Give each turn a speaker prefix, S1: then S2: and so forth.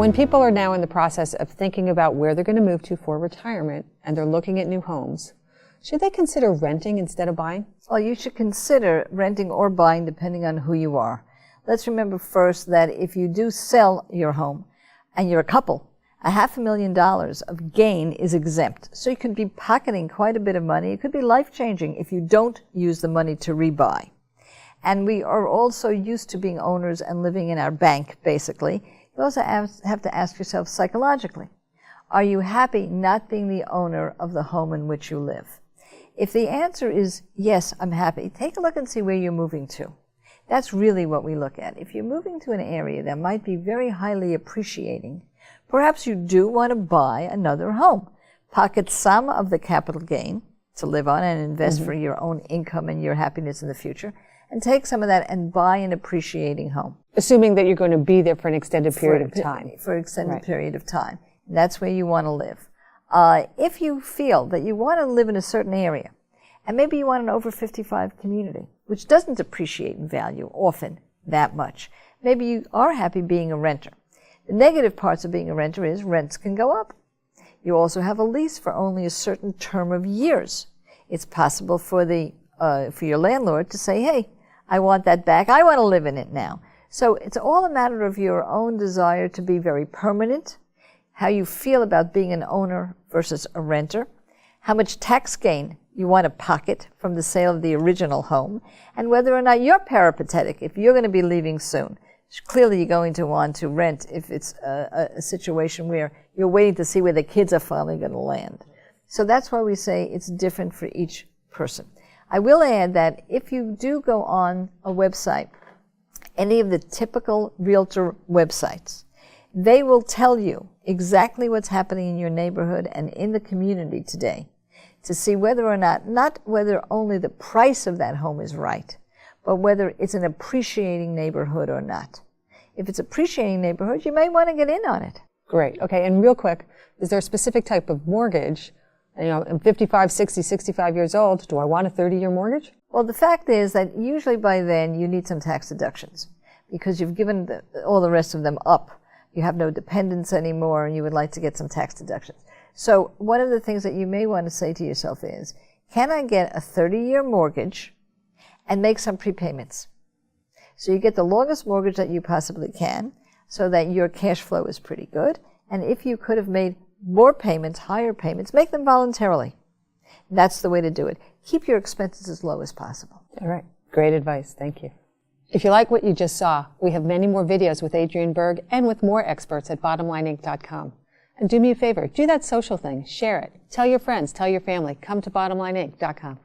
S1: When people are now in the process of thinking about where they're going to move to for retirement and they're looking at new homes, should they consider renting instead of buying?
S2: Well, you should consider renting or buying depending on who you are. Let's remember first that if you do sell your home and you're a couple, $500,000 of gain is exempt. So you could be pocketing quite a bit of money. It could be life-changing if you don't use the money to rebuy. And we are also used to being owners and living in our bank, basically. You also have to ask yourself psychologically, are you happy not being the owner of the home in which you live? If the answer is yes, I'm happy, take a look and see where you're moving to. That's really what we look at. If you're moving to an area that might be very highly appreciating, perhaps you do want to buy another home. Pocket some of the capital gain to live on and invest for your own income and your happiness in the future, and take some of that and buy an appreciating home.
S1: Assuming that you're going to be there for an extended period of time.
S2: For an extended period of time. And that's where you want to live. If you feel that you want to live in a certain area, and maybe you want an over 55 community, which doesn't appreciate in value often that much, maybe you are happy being a renter. The negative parts of being a renter is rents can go up. You also have a lease for only a certain term of years. It's possible for your landlord to say, hey, I want that back. I want to live in it now. So it's all a matter of your own desire to be very permanent, how you feel about being an owner versus a renter, how much tax gain you want to pocket from the sale of the original home, and whether or not you're peripatetic. If you're going to be leaving soon, clearly you're going to want to rent if it's a situation where you're waiting to see where the kids are finally going to land. So that's why we say it's different for each person. I will add that if you do go on a website, any of the typical realtor websites, they will tell you exactly what's happening in your neighborhood and in the community today to see whether or not whether only the price of that home is right, but whether it's an appreciating neighborhood or not. If it's appreciating neighborhood, you may want to get in on it.
S1: Great. Okay, and real quick, is there a specific type of mortgage? You know, I'm 55, 60, 65 years old. Do I want a 30-year mortgage?
S2: Well, the fact is that usually by then you need some tax deductions because you've given all the rest of them up. You have no dependents anymore and you would like to get some tax deductions. So one of the things that you may want to say to yourself is, can I get a 30-year mortgage and make some prepayments? So you get the longest mortgage that you possibly can so that your cash flow is pretty good. And if you could have made more payments, higher payments, make them voluntarily. That's the way to do it. Keep your expenses as low as possible.
S1: All right. Great advice. Thank you. If you like what you just saw, we have many more videos with Adriane Berg and with more experts at bottomlineinc.com. And do me a favor, do that social thing. Share it. Tell your friends, tell your family. Come to bottomlineinc.com.